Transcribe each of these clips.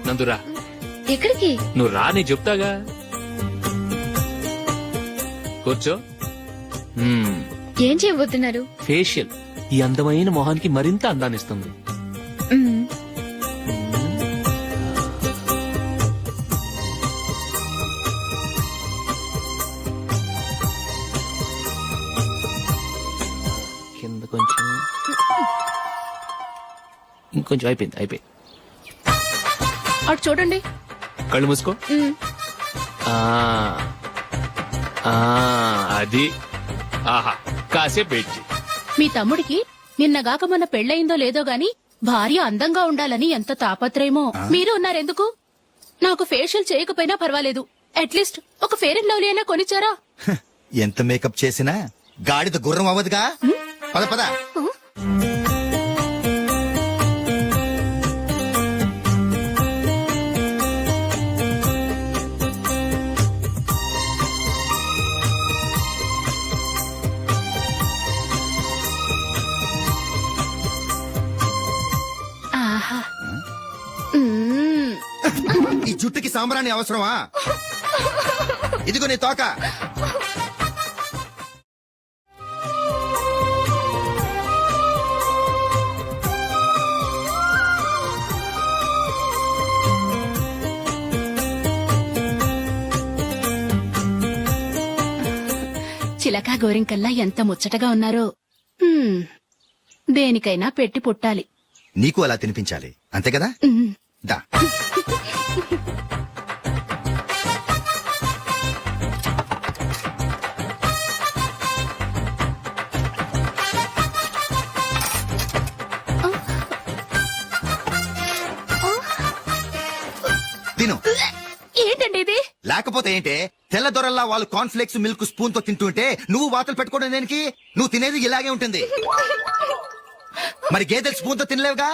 నందురా. ఎక్కడికి? నువ్వు రా, నేను చెప్తాగా. కూర్చో. ఏం చేయబోతున్నారు? ఫేషియల్ ఈ అందమైన మొహానికి మరింత అందాన్నిస్తుంది. మ్మ్. కింద కొంచెం, ఇంకొంచెం. అయిపోయింది. అటు చూడండి. కళ్ళు మూసుకో. మ్మ్. ఆ, ఆ, అది. ఆహా, కాసేపు వెయిట్ చెయ్. మీ తమ్ముడికి నిన్నగాక మొన్న పెళ్లయిందో లేదో గాని భార్య అందంగా ఉండాలని ఎంత తాపత్రయమో. మీరు ఉన్నారెందుకు? నాకు ఫేషియల్ చేయకపోయినా పర్వాలేదు, అట్లీస్ట్ ఒక ఫేర్ అండ్ లవ్లీ అయినా కొనిచ్చారా? ఎంత మేకప్ చేసినా గాడిద గుర్రం అవ్వదుగా. పద పద. ఆహా. మ్మ్. ఈ జుట్టుకి సాంబ్రాణి అవసరమా? ఇదిగో నీ తోక. చిలకా గోరింకల్లా ఎంత ముచ్చటగా ఉన్నారో. దేనికైనా పెట్టి పుట్టాలి. నీకు అలా తినిపించాలి, అంతే కదా? మ్మ్. దా. తిను. ఏంటండి ఇది? లేకపోతే ఏంటే, తెల్ల దొరల్లా వాళ్ళు కాన్ఫ్లెక్స్ మిల్క్ స్పూన్ తో తింటుంటే నువ్వు వాతలు పెట్టుకోవడం దేనికి? నువ్వు తినేది ఇలాగే ఉంటుంది. మరి గేదెలు స్పూన్ తో తినలేవుగా.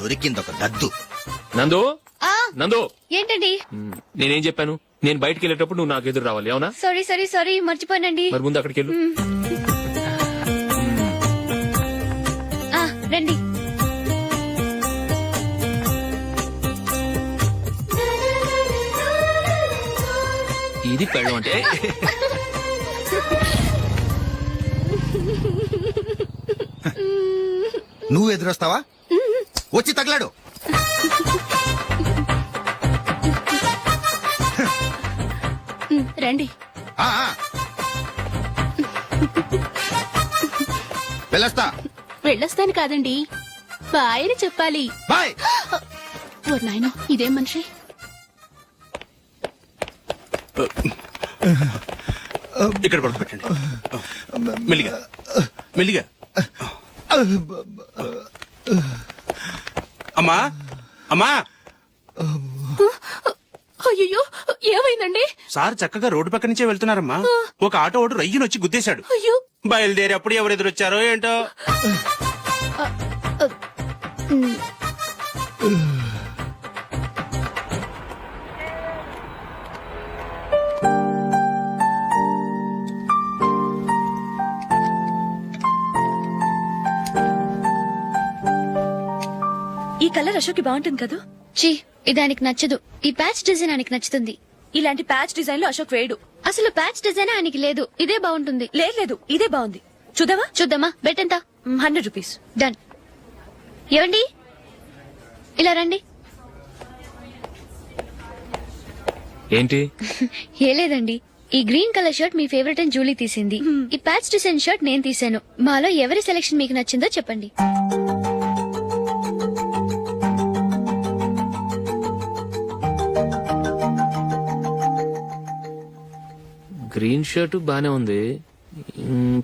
దొరికిందొక దద్దు. నందు, ఆ, నందు. ఏంటండి? నేనేం చెప్పాను? నేను బయటికి వెళ్ళేటప్పుడు నువ్వు నాకు ఎదురు రావాలి, అవునా? సారీ మర్చిపోయానండి. మరి ముందు అక్కడికి వెళ్ళు. ఆ, రండి. ఇది పెళ్ళం అంటే. నువ్వు ఎదురొస్తావా? వచ్చి తగలాడు. రండి. ఆ, ఆ. వెళ్ళొస్తా. వెళ్ళొస్తాను కాదండి, బాయ్ అని చెప్పాలి. బాయ్. ఓ నాయనో, ఇదేం మనిషి? ఇక్కడ పడుకోబెట్టండి. మెల్లిగా మెల్లిగా. అమ్మా అమ్మా. అయ్యో, ఏమైందండి? సార్ చక్కగా రోడ్డు పక్క నుంచే వెళ్తున్నారమ్మా. ఒక ఆటో ఓడు రయ్యనొచ్చి గుద్దేశాడు. అయ్యో. బయలుదేరి అప్పుడు ఎవరు ఎదురొచ్చారో ఏంటో. ఈ కలర్ అశోక్ కి బాగుంటుంది కదా. ఛీ, ఇది ఆయనకి నచ్చదు. ఈ ప్యాచ్ డిజైన్ ఆయనకి నచ్చుతుంది. ఇలాంటి ప్యాచ్ డిజైన్ లో అశోక్ వేయడు. అసలు ప్యాచ్ డిజైన్ ఆయనకి లేదు. ఇదే బాగుంటుంది. లేదు, ఇదే బాగుంది. చూద్దామా? చూద్దామా? బెట్ ఎంత? 100 రూపీస్. డన్. ఏవండి, ఇలా రండి. ఏంటి? ఏ లేదండి, ఈ గ్రీన్ కలర్ షర్ట్ మీ ఫేవరెట్ అని జూలీ తీసింది. ఈ ప్యాచ్ డిజైన్ షర్ట్ నేను తీసాను. మాలో ఎవరి సెలెక్షన్ మీకు నచ్చిందో చెప్పండి. గ్రీన్ షర్ట్ బానే ఉంది,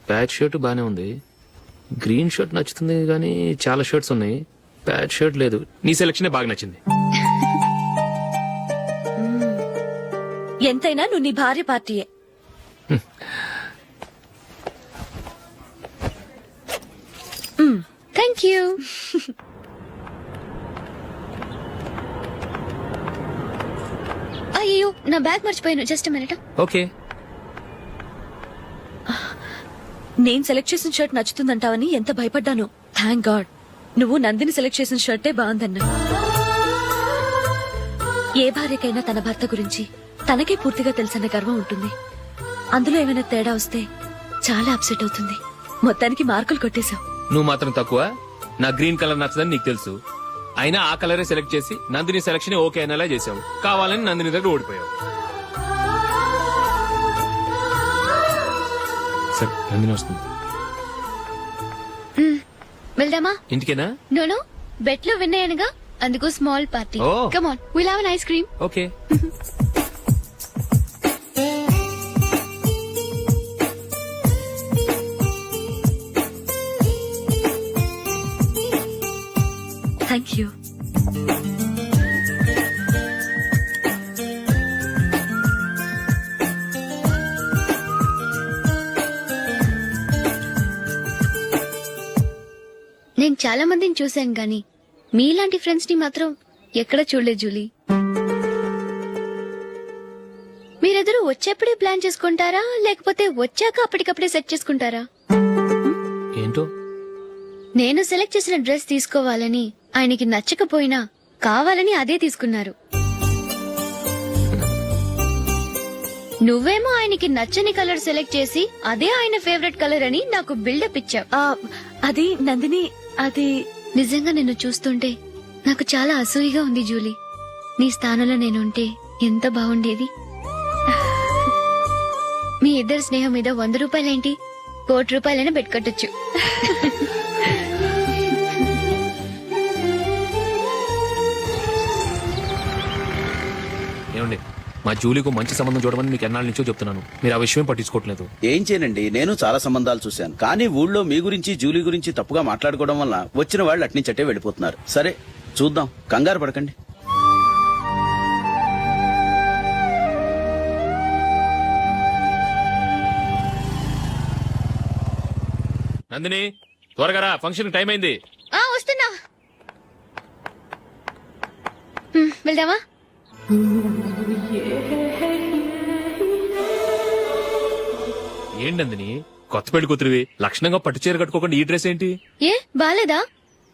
ప్యాచ్ షర్ట్ బానే ఉంది. గ్రీన్ షర్ట్ నచ్చుతుంది కానీ చాలా షర్ట్స్ ఉన్నాయి, ప్యాచ్ షర్ట్ లేదు. నీ సెలెక్షనే బాగా నచ్చింది. ఎంతైనా నువ్వు నీ భార్య పార్టీయే. Thank you. అయ్యో, నా బ్యాగ్ మర్చిపోయాను. Just minute. ఓకే. నేను సెలెక్ట్ చేసిన షర్ట్ నచ్చుతుందంటావని ఎంత భయపడ్డాను. Thank God. నువ్వు నందిని సెలెక్ట్ చేసిన షర్టే బాగుందన్నా. ఏ భార్యకైనా తన భర్త గురించి తనకే పూర్తిగా తెలుసన్న గర్వం ఉంటుంది. అందులో ఏమైనా తేడా వస్తే చాలా అప్సెట్ అవుతుంది. మొత్తానికి మార్కులు కొట్టేశావు. నువ్వు మాత్రం తక్కువ. నా గ్రీన్ కలర్ నచ్చదని నీకు తెలుసు. అయినా ఆ కలరే సెలెక్ట్ చేసి నందిని సెలక్షన్ ఓకే అనేలా చేసావు. కావాలని నందిని దగ్గర ఓడిపోయావు. సరే నందిని వస్తుంది. వెళ్దామా? ఇంటికేనా? నోను, బెట్ లో విన్ అయ్యానుగా, అందుకు small party. Oh. Come on, will have an ice cream. Okay. Thank you. నేను చాలా మందిని చూశాను గాని మీలాంటి ఫ్రెండ్స్ ని మాత్రం ఎక్కడ చూడలేదు జూలీ. మీరెదరూ వచ్చేప్పుడే ప్లాన్ చేసుకుంటారా, లేకపోతే వచ్చాక అప్పటికప్పుడే సెట్ చేసుకుంటారా? ఏంటో నేను సెలెక్ట్ చేసిన డ్రెస్ తీసుకోవాలని ఆయనకి నచ్చకపోయినా కావాలని అదే తీసుకున్నారు. నువ్వేమో ఆయనకి నచ్చని కలర్ సెలెక్ట్ చేసి అదే ఆయన ఫేవరెట్ కలర్ అని నాకు బిల్డప్ ఇచ్చావు. అది నందిని, అది నిజంగా నిన్ను చూస్తుంటే నాకు చాలా అసూయగా ఉంది జూలీ. నీ స్థానంలో నేనుంటే ఎంత బాగుండేది. మీ ఇద్దరు స్నేహం మీద 100 రూపాయలేంటి, 1 కోటి రూపాయలైనా పెట్టుకట్టొచ్చు. ఏమండి, మా జూలీకు మంచి సంబంధం చూడమని మీకు ఎన్నాళ్ళ నుంచో చెప్తున్నాను. మీరు ఆ విషయం పట్టించుకోవట్లేదు. ఏం చేయనండి, నేను చాలా సంబంధాలు చూశాను. కానీ ఊళ్ళో మీ గురించి జూలీ గురించి తప్పుగా మాట్లాడుకోవడం వల్ల వచ్చిన వాళ్ళు అట్నుంచటే వెళ్ళిపోతున్నారు. సరే చూద్దాం, కంగారు పడకండి. నందిని త్వరగా రా, ఫంక్షన్ టైం అయింది. వస్తున్నా. వెళ్దామా? ఏంటి నందిని, కొత్త పెళ్లి కూతురివి, లక్షణంగా పట్టు చీర కట్టుకోకుండా ఈ డ్రెస్ ఏంటి? ఏ బాలేదా?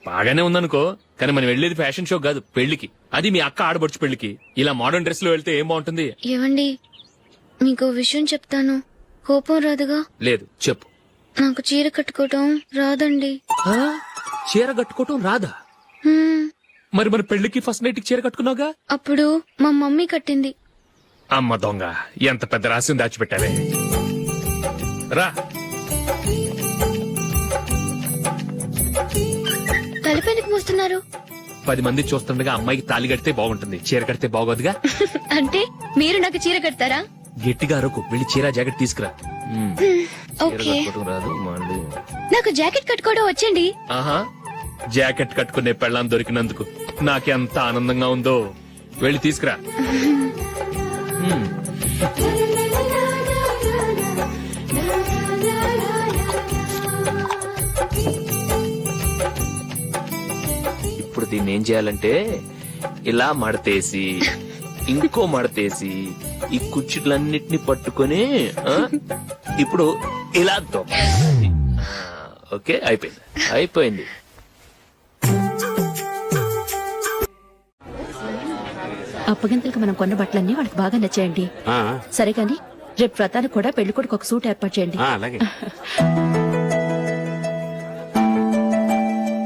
బాగానే ఉందనుకో, కానీ మనం వెళ్లేది ఫ్యాషన్ షో కాదు, పెళ్లికి. అది మీ అక్క ఆడబడుచు పెళ్లికి. ఇలా మోడర్న్ డ్రెస్ లో వెళ్తే ఏం బాగుంటుంది? ఏవండి, మీకు విషయం చెప్తాను, కోపం రాదుగా? లేదు, చెప్పు. నాకు చీర కట్టుకోవటం రాదండి. చీర కట్టుకోవటం రాదా? హ్మ్, మరి మన పెళ్లికి ఫస్ట్ నైట్ చీర కట్టుకున్నావుగా? అప్పుడు మా మమ్మీ కట్టింది. అమ్మ దొంగ, ఎంత పెద్ద రహస్యం దాచిపెట్టావే. రా. తలపెందుకు మోస్తున్నారు? 10 మంది చూస్తుండగా అమ్మాయికి తాళి కడితే బాగుంటుంది, చీర కడితే బాగోదుగా. అంటే మీరు నాకు చీర కడతారా? గట్టిగా అరకు, వెళ్ళి చీర జాకెట్ తీసుకురా. చీర ఓకే. కట్టుకోవటం రాదు మళ్ళీ. నాకు జాకెట్ కట్టుకోవడం వచ్చండి. ఆహా, జాకెట్ కట్టుకునే పెళ్ళాం దొరికినందుకు నాకెంత ఆనందంగా ఉందో. వెళ్ళి తీసుకురా. ఇప్పుడు దీన్ని ఏం చేయాలంటే ఇలా మడతేసి ఇంకో మడతేసి ఈ కుర్చీలన్నిటిని పట్టుకొని ఇప్పుడు ఇలా దొక్కాలి. ఓకే, అయిపోయింది అయిపోయింది. అప్పగింతలకు మనం కొన్న బట్టలన్నీ వాళ్ళకి బాగా నచ్చాయండి. సరే కానీ రేపు వ్రతానికి కూడా పెళ్లి కొడుకు ఒక సూట్ ఏర్పాటు చేయండి. అలాగే.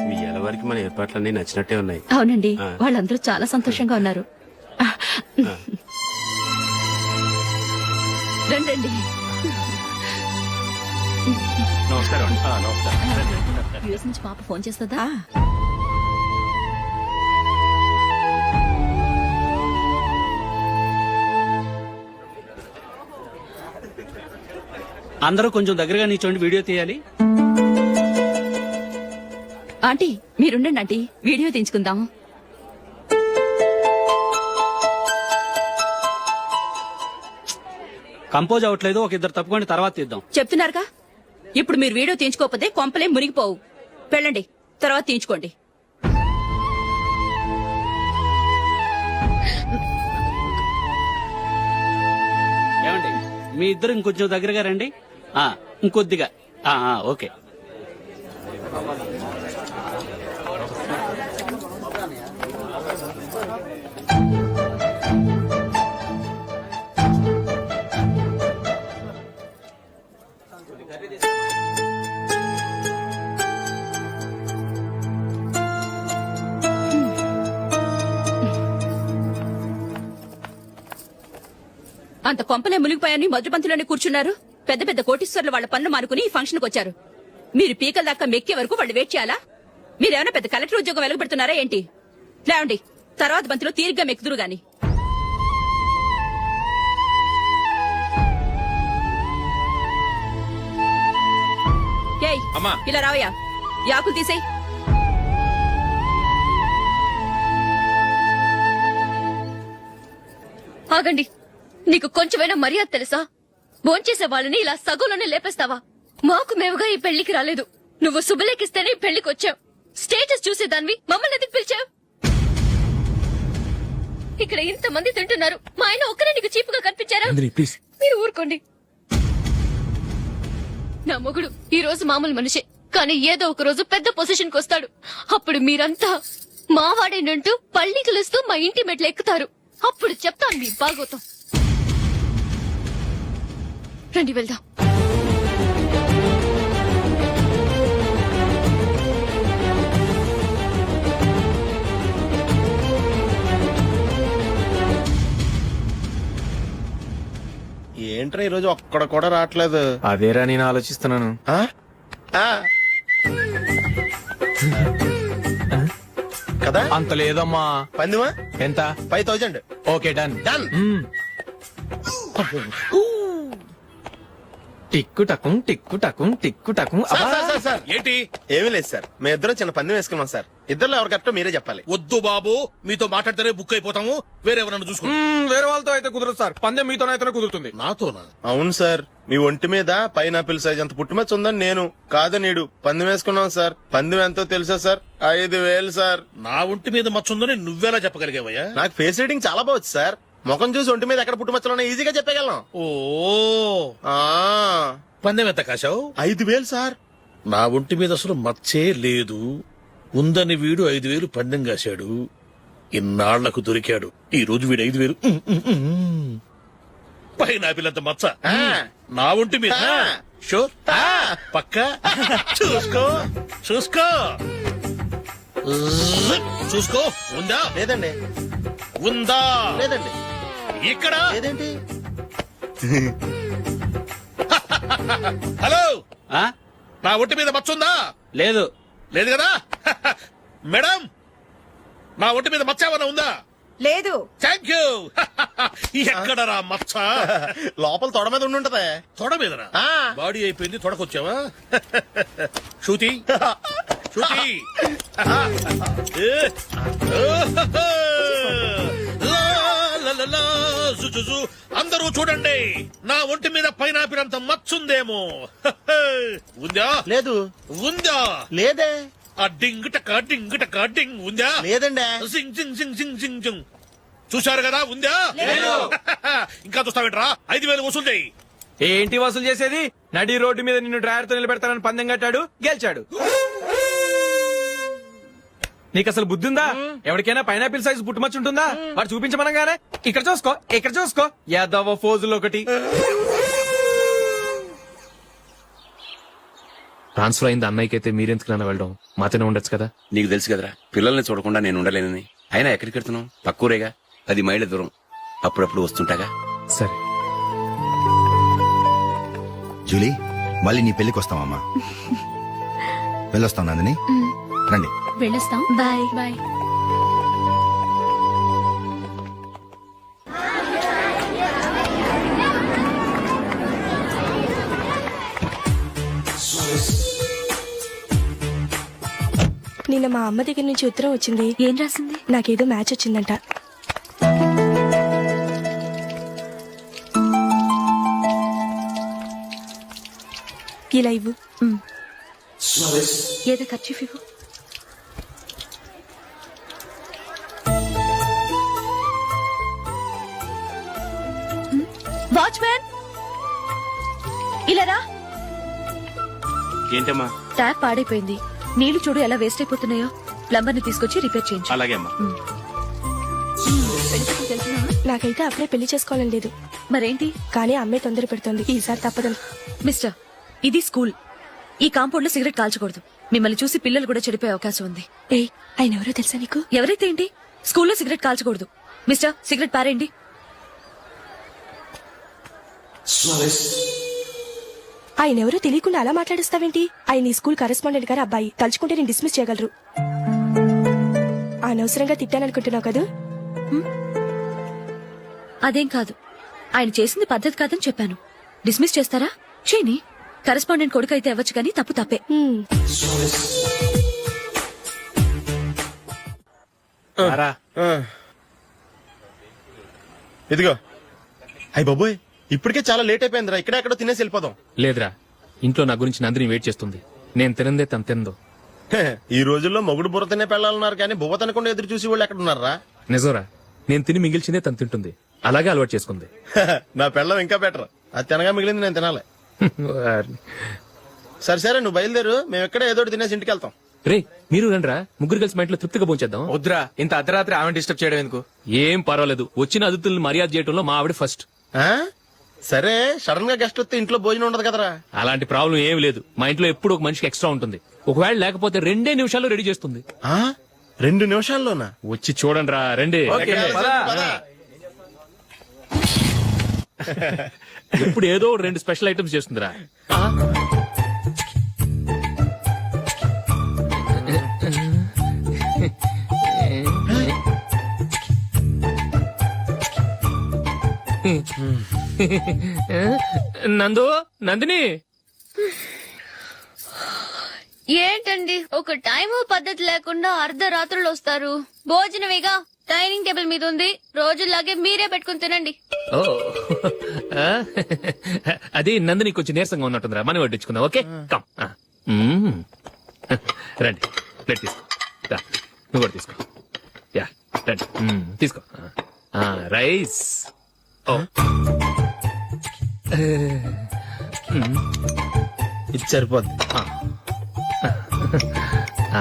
మీ వరకు మన ఏర్పాట్లన్నీ నచ్చినట్టే ఉన్నాయి. అవునండి, వాళ్ళందరూ చాలా సంతోషంగా ఉన్నారు. రండి. నమస్కారం. యూఎస్ నుంచి పాప ఫోన్ చేస్తుందా? అందరూ కొంచెం దగ్గరగా నిల్చోండి, వీడియో తీయాలి. ఆంటీ మీరుండండి ఆంటీ, వీడియో తీయించుకుందాం. కంపోజ్ అవ్వట్లేదు, ఒక ఇద్దరు తప్పుకొని తర్వాత తీద్దాం. చెప్తున్నారుగా, ఇప్పుడు మీరు వీడియో తీయించుకోకపోతే కొంపలే మునిగిపోవు. వెళ్ళండి, తర్వాత తీయించుకోండి. ఏమండి, మీ ఇద్దరు ఇంకొంచెం దగ్గరగా రండి. ఇంకొద్దిగా. ఓకే. అంత కొంపలే మునిగిపోయాని మొదటి పంతులోనే కూర్చున్నారు. పెద్ద పెద్ద కోటీశ్వర్లు వాళ్ళ పనులు మానుకుని ఈ ఫంక్షన్ కు వచ్చారు. మీరు పీకల దాకా మెక్కే వరకు వాళ్ళు వెయిట్ చేయాలా? మీరేమైనా పెద్ద కలెక్టర్ ఉద్యోగం వెలగబెడుతున్నారా ఏంటి? లేవండి, తర్వాత బంతిలో తీరిగ్గా మెక్కుదురు గాని. ఏయ్, అమ్మా. ఇలా రావయ్యా, యాకులు తీసేయ్. ఆగండి, నీకు కొంచెమైనా మర్యాద తెలుసా? భోంచేసే వాళ్ళని ఇలా సగంలోనే లేపేస్తావా? మాకు మేముగా ఈ పెళ్లికి రాలేదు. నువ్వు శుభలేఖిస్తేనే ఈ పెళ్లికి వచ్చావు. స్టేటస్ చూసేదాన్ని మమ్మల్ని ఎందుకు పిలిచావు? ఇక్కడ ఇంతమంది తింటున్నారు, మా ఆయన ఒక్కరే నీకు చీపుగా కనిపించారా? ప్లీజ్. మీరు ఊరుకోండి. నా మొగుడు ఈ రోజు మామూలు మనిషే, కానీ ఏదో ఒక రోజు పెద్ద పొజిషన్ కి వస్తాడు. అప్పుడు మీరంతా మావాడేనంటూ పళ్ళి కలుస్తూ మా ఇంటి మెట్లు ఎక్కుతారు. అప్పుడు చెప్తాను మీ బాగోతం. రండి వెళ్దాం. ఏంట్రా ఈరోజు ఒక్కడ కూడా రావట్లేదు. అదేరా నేను ఆలోచిస్తున్నాను. ఆ? ఆ. కదా అంత లేదమ్మా. పందిమా ఎంత? 5000. Okay, done. డన్. టిక్కు టకుం టిక్కు టకుం టిక్కు టకుం. సార్ ఏంటి? ఏమీ లేదు సార్, మేము ఇద్దరం చిన్న పందెం వేసుకున్నాం సార్. ఇద్దరు ఎవరు కరెక్టో మీరే చెప్పాలి. వద్దు బాబు, మీతో మాట్లాడితేనే బుక్ అయిపోతాము. వేరెవరన్నా చూసుకుంటాం. వేరే వాళ్ళతో అయితే కుదరదు సార్, పందెం మీతోనైతేనే కుదురుతుంది. నాతోనా? అవును సార్, మీ ఒంటి మీద పైనాపిల్ సైజ్ అంత పుట్టుమచ్చ ఉందని నేను కాదనీడు పందెం వేసుకున్నాం సార్. పందెం ఎంతో తెలుసా సార్? 5000 సార్. నా ఒంటి మీద మచ్చుందని నువ్వెలా చెప్పగలిగావయ్యా? నాకు ఫేస్ రీడింగ్ చాలా బాగుంది సార్. ముఖం చూసి ఒంటి మీద ఎక్కడ పుట్టుమచ్చలో ఈజీగా చెప్పగలం. ఓ, ఆ, పందెం ఎంత కాశావు? 5000 సార్. నా ఒంటి మీద అసలు మచ్చే లేదు. ఉందని వీడు 5000 పందెం కాశాడు. ఇన్నాళ్లకు దొరికాడు. ఈ రోజు వీడు 5000. పైన పిల్లంత మచ్చ నా ఒంటి మీద. ఆ. షూర్, ఆ. పక్క. చూసుకో చూసుకో చూసుకో. ఉందా? లేదండి. ఉందా? లేదండి. ఇక్కడ లేదేంటి? హలో, నా ఒంటి మీద మచ్చ ఉందా? లేదు. లేదు కదా? మేడం, నా ఒంటి మీద మచ్చ ఏమన్నా ఉందా? లేదు. Thank you. ఎక్కడరా మచ్చ? లోపల తొడ మీద ఉండుంటదే. తొడ మీదనా? ఆ. బాడీ అయిపోయింది, తొడకొచ్చావా? శృతి, శృతి. ఏ. లా, లా, లా, లా, జు, జు, జు. అందరూ చూడండి, నా ఒంటి మీద పైనాపిల్ అంత మచ్చుందేమో. ఉందా? లేదు. ఉందా? లేదే. ఆ డింగ్ టక డింగ్ టక డింగ్ ఉందా? లేదండి. సింగ్ సింగ్ సింగ్ సింగ్ సింగ్ సింగ్. చూశారు కదా? ఉందా? ఇంకా చూస్తావేంట్రా? 5000 వసూలు చేయి. ఏంటి వసూలు చేసేది? నడి రోడ్డు మీద నిన్ను డ్రైవర్ తో నిలబెడతానని పందెం కట్టాడు, గెలిచాడు. నీకు అసలు బుద్ధి ఉందా? ఎవరికైనా పైనాపిల్ సైజ్ పుట్టుమచ్చు ఉంటుందా? వాడు చూపించమనగానే ఇక్కడ చూసుకో, ఇక్కడ చూసుకో, యాదవ ఫోజులు ఒకటి. ట్రాన్స్ఫర్ అయింది అన్నయ్యకి అయితే మీరెందుకు నన్ను వెళ్ళడం? మాతోనే ఉండొచ్చు కదా. నీకు తెలుసు కదరా, పిల్లల్ని చూడకుండా నేను ఉండలేనని. అయినా ఎక్కడికి వెళ్తున్నావు? పక్కూరేగా, 10 మైళ్ళ దూరం. అప్పుడప్పుడు వస్తుంటాగా. సరే. జూలీ, మళ్ళీ నీ పెళ్లికి వస్తామమ్మా. వెళ్ళొస్తాం నందిని. రండి. వెళ్ళొస్తాం. బాయ్. బాయ్. నిన్న మా అమ్మ దగ్గర నుంచి ఉత్తరం వచ్చింది. ఏం రాసింది? నాకేదో మ్యాచ్ వచ్చిందంట. ఇలా ఇవ్వు. ఏదో ఖర్చు ఇవ్వు. వాచ్మ్యాన్, ఇలా రా. ఏంటమ్మా? ట్యాప్ పాడైపోయింది. నీళ్లు చూడు ఎలా వేస్ట్ అయిపోతున్నాయో. ప్లంబర్ ని తీసుకొచ్చి రిపేర్ చేయించు. అలాగే అమ్మా. నాకైతే అప్పుడే పెళ్లి చేసుకోవాలని లేదు. మరేంటి? కానీ అమ్మే తొందర పెడుతోంది. ఈసారి తప్పదు. మిస్టర్, ఇది స్కూల్. ఈ కాంపౌండ్ లో సిగరెట్ కాల్చకూడదు. మిమ్మల్ని చూసి పిల్లలు కూడా చెడిపోయే అవకాశం ఉంది. ఏయ్, ఆయన ఎవరో తెలుసా నీకు? ఎవరైతే ఏంటి? స్కూల్లో సిగరెట్ కాల్చకూడదు. మిస్టర్, సిగరెట్ పారేయండి. ఆయన ఎవరో తెలియకుండా అలా మాట్లాడిస్తావేంటి? ఆయన ఈ స్కూల్ కరెస్పాండెంట్ గారు అబ్బాయి. తలుచుకుంటే నేను డిస్మిస్ చేయగలరు. అనవసరంగా తిట్టాననుకుంటున్నావు కదూ? అదేం కాదు, ఆయన చేసింది పద్ధతి కాదని చెప్పాను. డిస్మిస్ చేస్తారా? చేయని. కరెస్పాండెంట్ కొడుకు అయితే అవ్వచ్చు కానీ తప్పు తప్పే. ఇదిగో. అయ్య బాబోయ్, ఇప్పటికే చాలా లేట్ అయిపోయిందిరా. ఇక్కడ ఎక్కడో తినేసి వెళ్ళిపోదాం. లేదురా, ఇంట్లో నా గురించి నందిని వెయిట్ చేస్తుంది. నేను తినందే తను తిందో. హే, ఈ రోజుల్లో మొగుడు బుర్ర తినే పెళ్ళాలన్నారు కానీ బువ్వ తినకుండా ఎదురు చూసి వాళ్ళు ఎక్కడ ఉన్నారా? నిజంరా, నేను తిని మిగిల్చిందే తను తింటుంది. అలాగే అలవాటు చేసుకుంది. నా పెళ్ళం ఇంకా బెటర్. అది తినగా మిగిలింది నేను తినాలి. సరే సరే, నువ్వు బయలుదేరు. మేము ఎక్కడ ఏదో ఒకటి తినేసి ఇంటికి వెళ్తాం. రే, మీరు రండిరా, ముగ్గురు కలిసి మా ఇంట్లో తృప్తిగా పోంచేద్దాం. వద్దురా, ఇంత అర్ధరాత్రి ఆమె డిస్టర్బ్ చేయడం ఎందుకు? ఏం పర్వాలేదు, వచ్చిన అతిథులను మర్యాద చేయడంలో మా ఆవిడ ఫస్ట్. ఆ? సరే, సడన్ గా గెస్ట్ వస్తే ఇంట్లో భోజనం ఉండదు కదరా. అలాంటి ప్రాబ్లం ఏం లేదు. మా ఇంట్లో ఎప్పుడు ఒక మనిషికి ఎక్స్ట్రా ఉంటుంది. ఒకవేళ లేకపోతే 2 నిమిషాల్లో రెడీ చేస్తుంది. ఆ? 2 నిమిషాల్లోనా? వచ్చి చూడండి రా, రండి. ఓకే, పద. ఎప్పుడు ఏదో 2 స్పెషల్ ఐటమ్స్ చేస్తుందిరా. నందు, నందిని, ఏంటండి ఒక టైము పద్ధతి లేకుండా అర్ధరాత్రులు వస్తారు? భోజనమేగా డైనింగ్ టేబుల్ మీద ఉంది. రోజుల్లాగే మీరే పెట్టుకుని తినండి. ఓ, ఆ? అది నందిని కొంచెం నీరసంగా ఉన్నట్టుందిరా, మనం వడ్డించుకుందాం. Okay, come. రండి, ప్లేట్ తీసుకో. రా, నువ్వు కూడా తీసుకో. యా, రండి, తీసుకో. రైస్. ఓ, ఇది సరిపోద్ది. ఆ